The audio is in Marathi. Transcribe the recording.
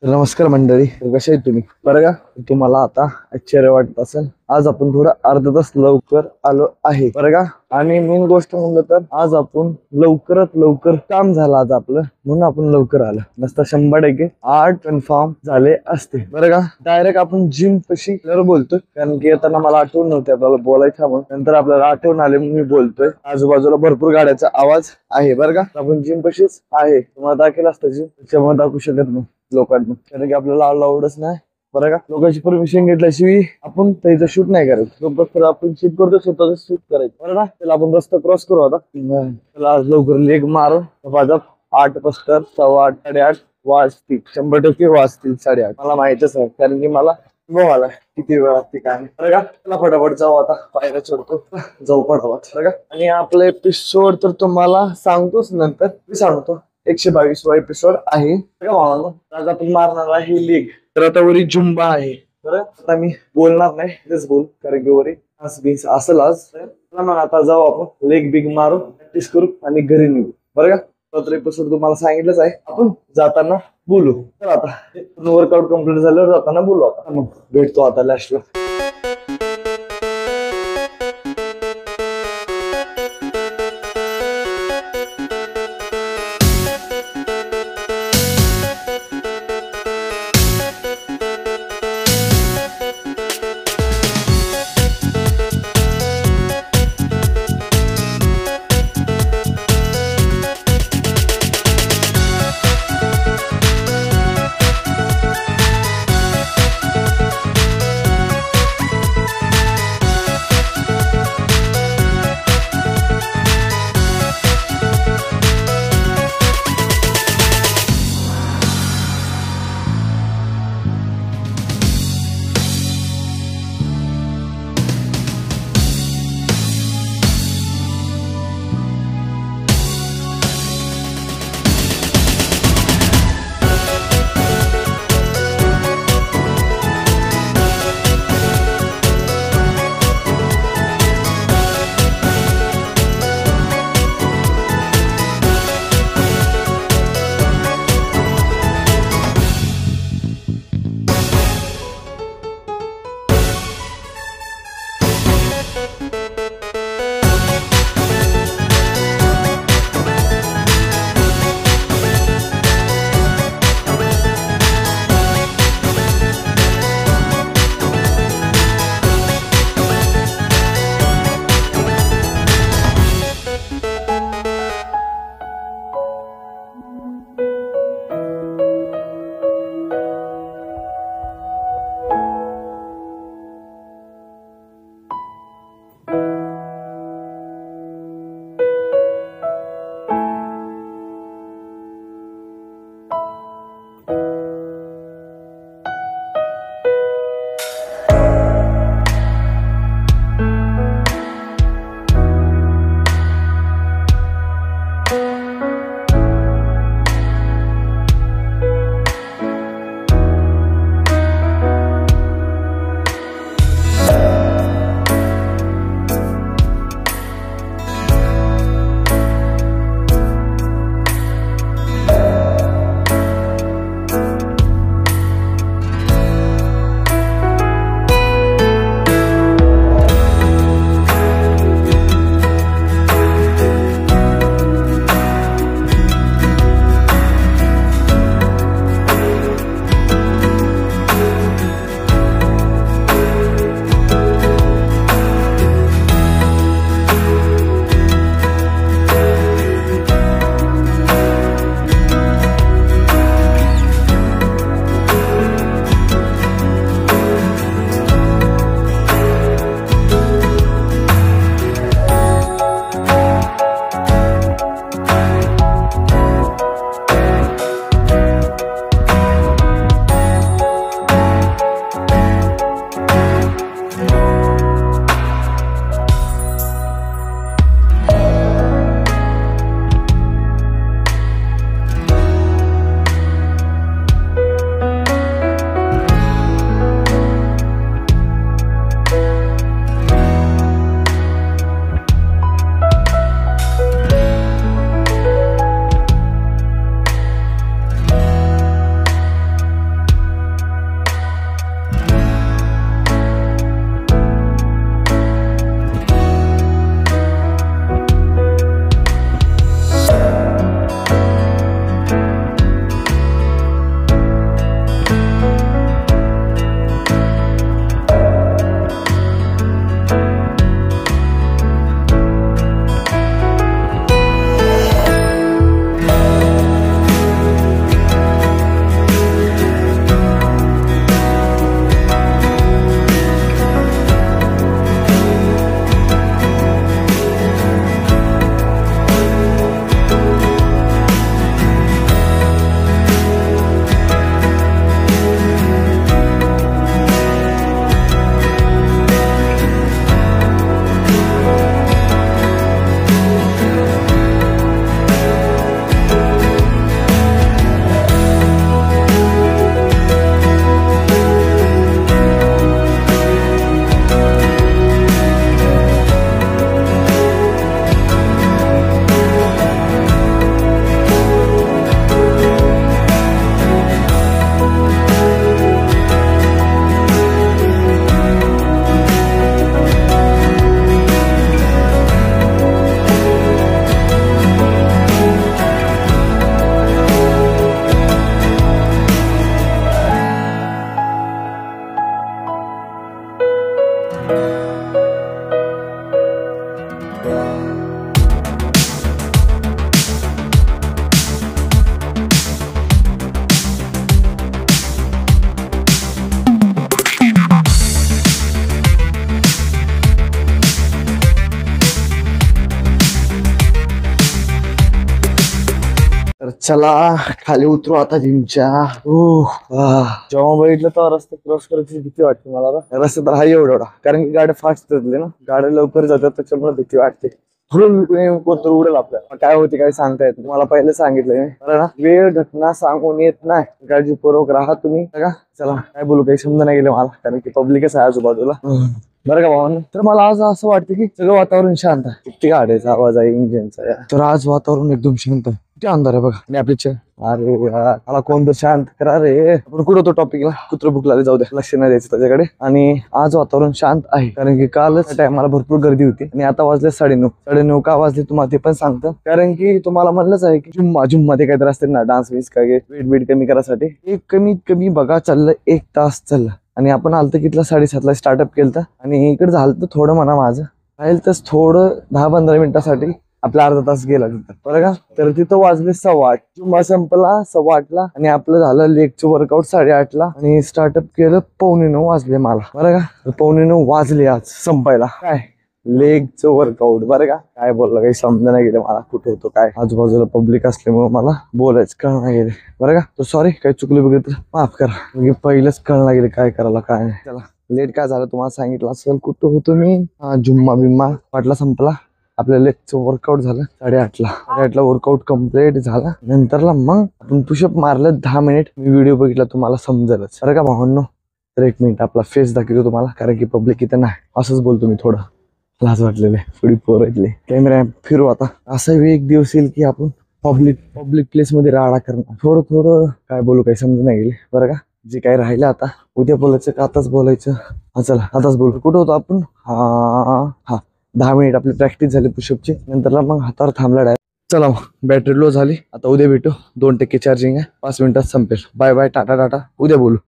नमस्कार मंडळी, कसे आहेत तुम्ही? बरं का, तुम्हाला आता आश्चर्य वाटत असेल, आज आपण थोडं अर्धा तास लवकर आलो आहे बरं का. आणि मेन गोष्ट म्हणलं तर आज आपण लवकरात लवकर काम झालं आज आपलं, म्हणून आपण लवकर आलो. नसता 100% 8 कन्फर्म झाले असते बरं का. डायरेक्ट आपण जिम पशी बोलतोय, कारण की येताना मला आठवण नव्हते आपल्याला बोलायचं म्हणून. नंतर आपल्याला आठवण आले म्हणून मी बोलतोय. आजूबाजूला भरपूर गाड्याचा आवाज आहे बरं का. आपण जिम पशीच आहे, तुम्हाला दाखल असतं जिम, त्याच्यामुळे दाखवू शकत नाही लोकांना, कारण की आपल्याला अलाउडच नाही बरं का. लोकांची परमिशन घेतल्याशिवाय आपण त्याचं शूट नाही करायचं. फक्त आपण शूट करतो, स्वतःच शूट करायचं बरं ना. त्याला आपण रस्ता क्रॉस करू आता. त्याला आज लवकर लेग मारून माझा 8 पस्तर 8:15 8:30 वाजतील, 100% वाजतील 8:30. मला माहितच आहे, कारण की मला मला किती वेळ लागते काय बरं का. त्याला फटाफट जाऊ आता, पायऱ्या चढतो जाऊ पटापट बरं का. आणि आपला एपिसोड तर तुम्हाला सांगतोच, नंतर मी सांगतो. 122वा एपिसोड आहे भावांनो. आज आपण मारणार आहे लेग. तर आता वरी जुंबा आहे बरं. आता मी बोलणार नाही, तेच बोल, कारण की वरी असेल आज. मग आता जाऊ आपण लेग बिग मारू, प्रॅक्टिस करू आणि घरी निघू बरं का. तर एपिसोड तुम्हाला सांगितलंच आहे, आपण जाताना बोलू. तर आता वर्कआउट कम्प्लीट झाल्यावर जाताना बोलू. आता मग भेटतो आता लास्टला. चला खाली उतरू आता जिमच्या. जेव्हा बघितलं तेव्हा रस्ता क्रॉस करायची भीती वाटते मला. रस्ता तर हा एवढा, कारण की गाड्या फास्ट जातले ना, गाड्या लवकर जातात त्याच्यामुळे भीती वाटते. कोणतं उडेल आपल्याला, काय होते काय सांगता येत. मला पहिले सांगितलंय ना, वेळ घटना सांगून येत नाही, काळजीपूर्वक राहा तुम्ही. चला काय बोलू, काही समजा नाही गेले मला, कारण की पब्लिकच आहे आजूबाजूला. बरं का भावांनो, तर मला आज असं वाटतं की सगळं वातावरण शांत आहे. किती गाड्याचा आवाज आहे, इंजिनचा. तर आज वातावरण एकदम शांत आहे. किती अंधार आहे बघा. आणि आपली अरे यार, मला कोण तर शांत करा रे. आपण कुठं होतो टॉपिकला, कुत्र भूक लागली, जाऊ द्या, लक्ष नाही द्यायचं त्याच्याकडे. आणि आज वातावरण शांत आहे, कारण की कालच टायमाला भरपूर गर्दी होती आणि आता वाजले 9:30. का वाजले तुम्हाला ते पण सांगतं, कारण की तुम्हाला म्हणलंच आहे की जुम्मा मध्ये काहीतरी असते ना, डान्स बीस काय वेट कमी करायसाठी. एक कमीत कमी बघा चाललं 1 तास चाललं. आणि आपण आलतं कितला 7:30 स्टार्टअप केलं, आणि इकडे झालं तर थोडं म्हणा माझं राहील तर थोडं 10-15 मिनिटासाठी आपला अर्धा तास गेला तिथं. बरं का. तर तिथं वाजले 8:15. जुम्मा संपला 8:15 आणि आपलं झालं लेगचं वर्कआउट 8:30 आणि स्टार्टअप केलं 8:45 वाजले मला. बरं का. 8:45 वाजले आज संपायला. काय लेगचं वर्कआउट. बरं का. काय बोललं काही समजा नाही गेलं मला, कुठं होतो काय. आजूबाजूला पब्लिक असल्यामुळे मला बोलायचं कळलं नाही गेले. बरं का. तर सॉरी, काही चुकलं वगैरे तर माफ करा. म्हणजे पहिलंच कळलं नाही गेले काय करायला काय नाही. चला लेट काय झालं तुम्हाला सांगितलं असेल. कुठं होतो मी. जुम्मा बिम्मा वाटला संपला. आपल्या लेगचं वर्कआउट झालं 8:30 वर्कआउट कम्प्लीट झाला. नंतरला मग आपण पुशअप मारलं 10 मिनिट. मी व्हिडिओ बघितला, तुम्हाला समजेलच. बरं का भावांनो. तर 1 मिनिट आपला फेस दाखवतो तुम्हाला, कारण की पब्लिक इथं नाही. असंच बोलतो मी, थोडं लाज वाटलेले थोडी पोरायतले. कॅमेरा फिरू आता. असा एक दिवस येईल की आपण पब्लिक प्लेस मध्ये राडा करणार. थोडं काय बोलू काही समजून नाही गेले. बरं का. जे काही राहिलं आता उद्या बोलायचं का आताच बोलायचं. चला आताच बोलू. कुठं होतो आपण. हा 10 मिनिट आपली प्रॅक्टिस झाली पुशअपची. नंतरला मग हातावर थांबला डायरेक्ट. चला मग बॅटरी लो झाली, आता उद्या भेटू. 2% चार्जिंग आहे, 5 मिनिटात संपेल. बाय बाय, टाटा टाटा, उद्या बोलू.